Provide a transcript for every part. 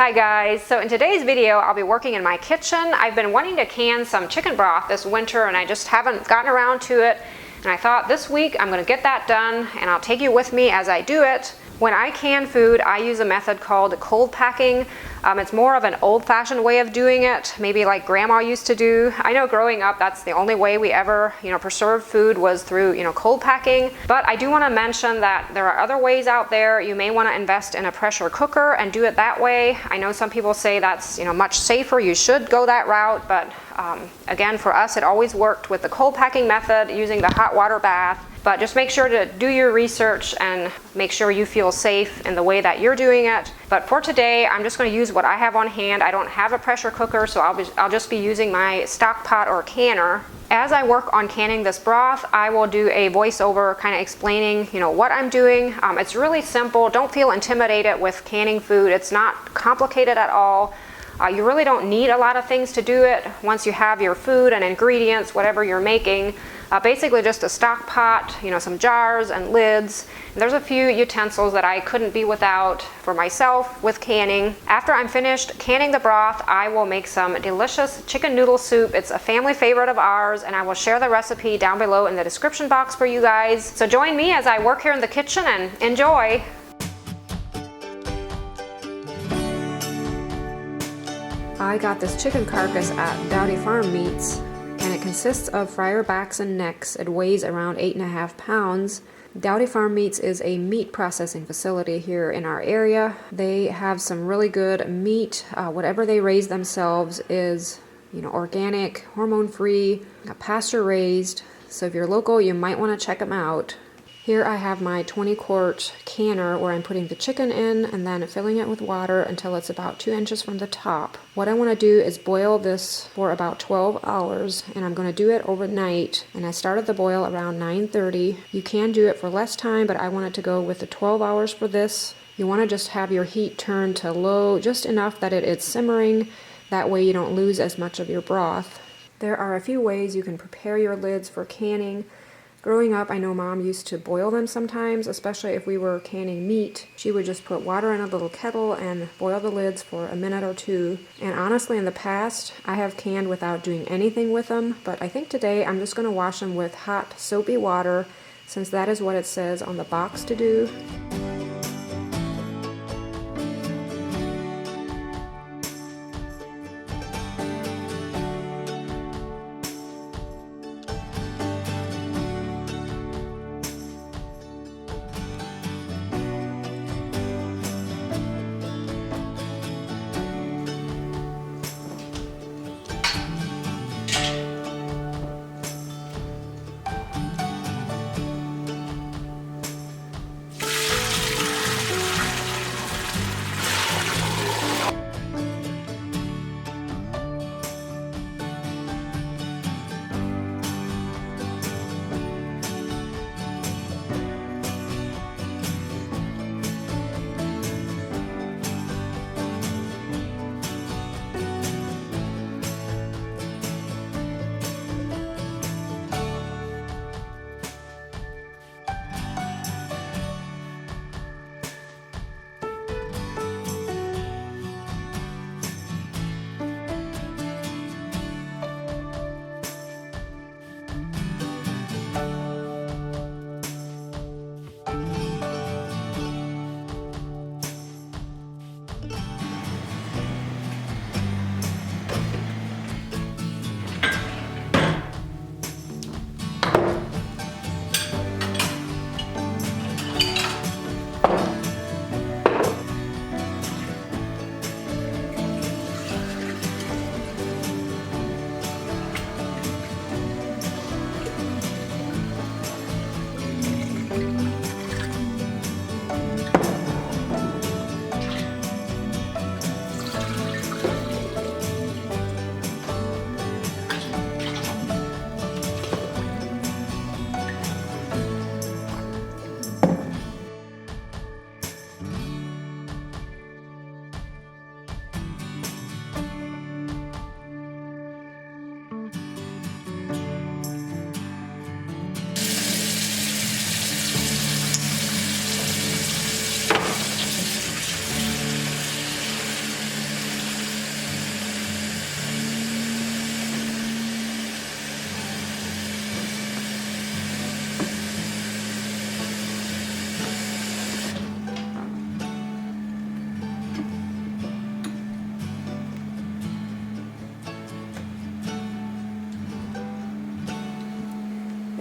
Hi guys, so in today's video I'll be working in my kitchen. I've been wanting to can some chicken broth this winter and I just haven't gotten around to it. And I thought this week I'm going to get that done and I'll take you with me as I do it. When I can food, I use a method called cold packing. It's more of an old-fashioned way of doing it, maybe like grandma used to do. I know growing up that's the only way we ever, preserved food was through, cold packing. But I do want to mention that there are other ways out there. You may want to invest in a pressure cooker and do it that way. I know some people say that's, much safer. You should go that route, but again, for us, it always worked with the cold packing method using the hot water bath. But just make sure to do your research and make sure you feel safe in the way that you're doing it. But for today, I'm just going to use what I have on hand. I don't have a pressure cooker, so I'll just be using my stock pot or canner. As I work on canning this broth, I will do a voiceover kind of explaining, what I'm doing. It's really simple. Don't feel intimidated with canning food. It's not complicated at all. You really don't need a lot of things to do it once you have your food and ingredients, whatever you're making. Basically just a stock pot, some jars and lids. And there's a few utensils that I couldn't be without for myself with canning. After I'm finished canning the broth, I will make some delicious chicken noodle soup. It's a family favorite of ours, and I will share the recipe down below in the description box for you guys. So join me as I work here in the kitchen and enjoy. I got this chicken carcass at Dowdy Farm Meats, and it consists of fryer backs and necks. It weighs around 8.5 pounds. Dowdy Farm Meats is a meat processing facility here in our area. They have some really good meat. Whatever they raise themselves is, organic, hormone-free, pasture-raised. So if you're local, you might want to check them out. Here I have my 20-quart canner where I'm putting the chicken in and then filling it with water until it's about 2 inches from the top. What I want to do is boil this for about 12 hours, and I'm going to do it overnight. And I started the boil around 9:30. You can do it for less time, but I wanted to go with the 12 hours for this. You want to just have your heat turned to low, just enough that it's simmering. That way you don't lose as much of your broth. There are a few ways you can prepare your lids for canning. Growing up, I know Mom used to boil them sometimes, especially if we were canning meat. She would just put water in a little kettle and boil the lids for a minute or two. And honestly, in the past, I have canned without doing anything with them, but I think today I'm just going to wash them with hot, soapy water, since that is what it says on the box to do.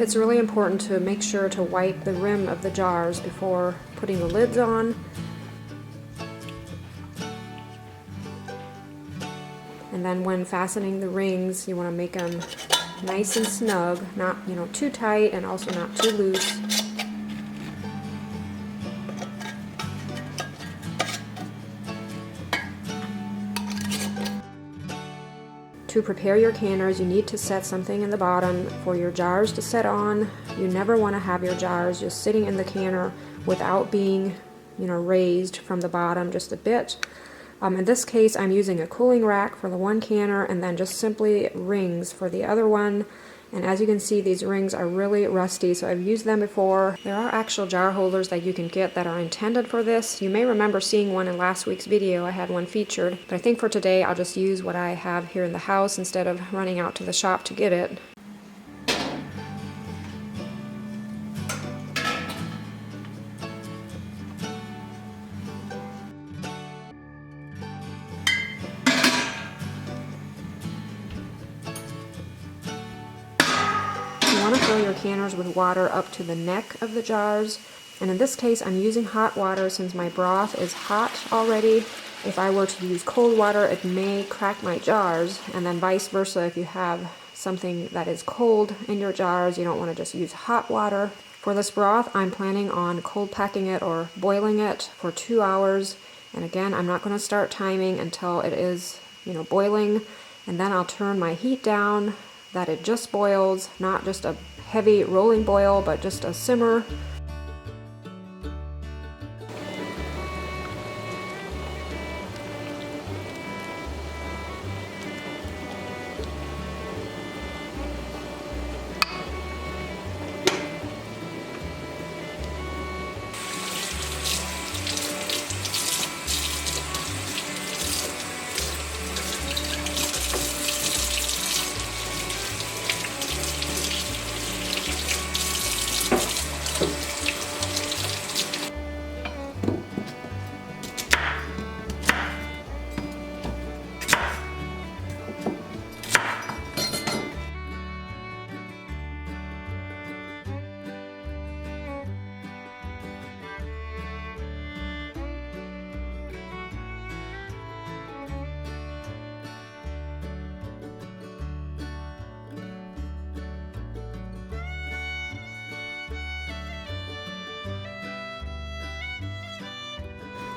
It's really important to make sure to wipe the rim of the jars before putting the lids on. And then when fastening the rings, you want to make them nice and snug, not, too tight and also not too loose. To prepare your canners, you need to set something in the bottom for your jars to set on. You never want to have your jars just sitting in the canner without being, raised from the bottom just a bit. In this case, I'm using a cooling rack for the one canner and then just simply rings for the other one. And as you can see, these rings are really rusty, so I've used them before. There are actual jar holders that you can get that are intended for this. You may remember seeing one in last week's video. I had one featured, but I think for today I'll just use what I have here in the house instead of running out to the shop to get it. You want to fill your canners with water up to the neck of the jars, and in this case I'm using hot water since my broth is hot already. If I were to use cold water, it may crack my jars, and then vice versa. If you have something that is cold in your jars, you don't want to just use hot water. For this broth, I'm planning on cold packing it or boiling it for 2 hours, and again, I'm not going to start timing until it is, boiling, and then I'll turn my heat down that it just boils, not just a heavy rolling boil, but just a simmer.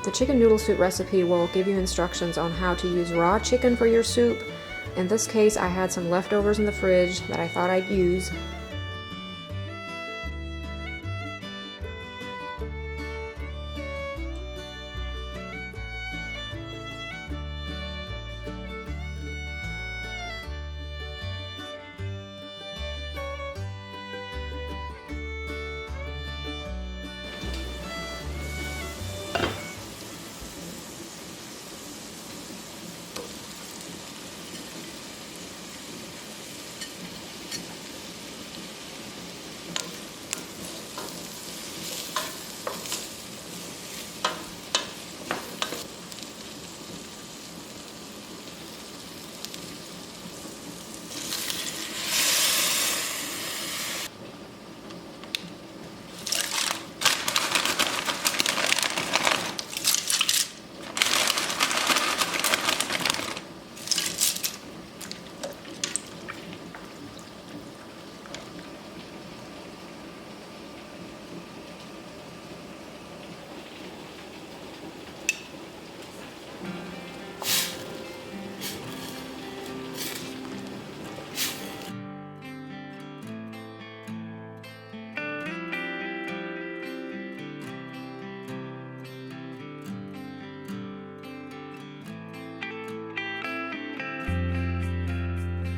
The chicken noodle soup recipe will give you instructions on how to use raw chicken for your soup. In this case, I had some leftovers in the fridge that I thought I'd use.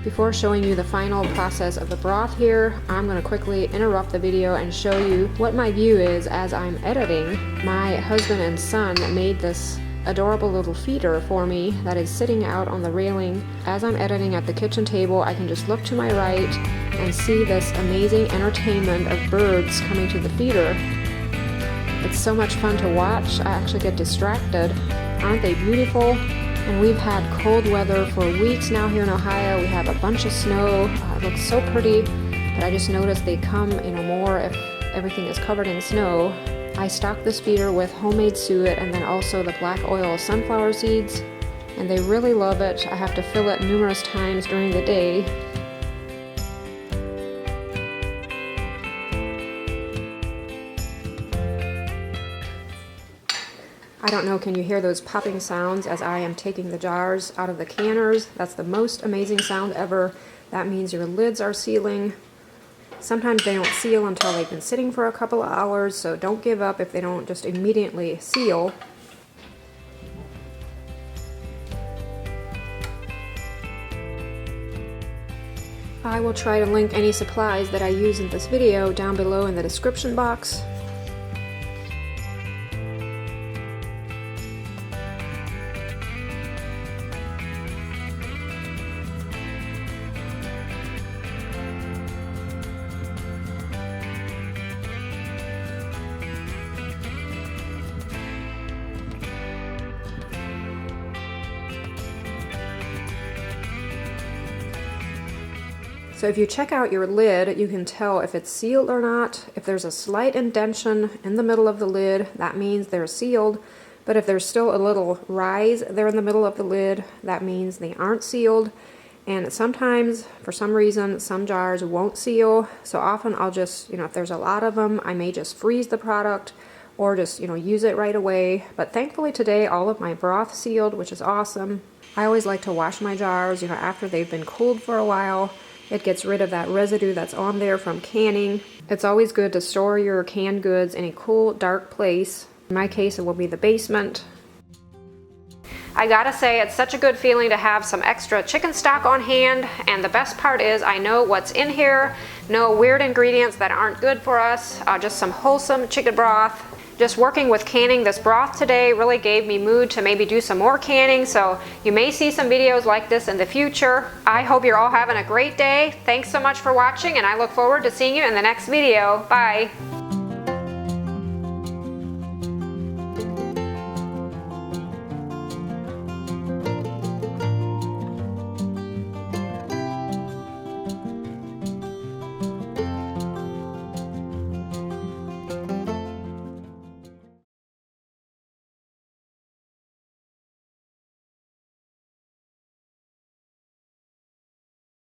Before showing you the final process of the broth here, I'm going to quickly interrupt the video and show you what my view is as I'm editing. My husband and son made this adorable little feeder for me that is sitting out on the railing. As I'm editing at the kitchen table, I can just look to my right and see this amazing entertainment of birds coming to the feeder. It's so much fun to watch. I actually get distracted. Aren't they beautiful? And we've had cold weather for weeks now here in Ohio. We have a bunch of snow. It looks so pretty. but I just noticed they come, more if everything is covered in snow. I stock this beater with homemade suet and then also the black oil sunflower seeds, and they really love it. I have to fill it numerous times during the day. I don't know, can you hear those popping sounds as I am taking the jars out of the canners? That's the most amazing sound ever. That means your lids are sealing. Sometimes they don't seal until they've been sitting for a couple of hours, so don't give up if they don't just immediately seal. I will try to link any supplies that I use in this video down below in the description box. So if you check out your lid, you can tell if it's sealed or not. If there's a slight indentation in the middle of the lid, that means they're sealed. But if there's still a little rise there in the middle of the lid, that means they aren't sealed. And sometimes, for some reason, some jars won't seal. So often I'll just, if there's a lot of them, I may just freeze the product or just, use it right away. But thankfully today, all of my broth sealed, which is awesome. I always like to wash my jars, after they've been cooled for a while. It gets rid of that residue that's on there from canning. It's always good to store your canned goods in a cool, dark place. In my case, it will be the basement. I gotta say, it's such a good feeling to have some extra chicken stock on hand, and the best part is I know what's in here. No weird ingredients that aren't good for us, just some wholesome chicken broth. Just working with canning this broth today really gave me mood to maybe do some more canning, so you may see some videos like this in the future. I hope you're all having a great day. Thanks so much for watching, and I look forward to seeing you in the next video. Bye!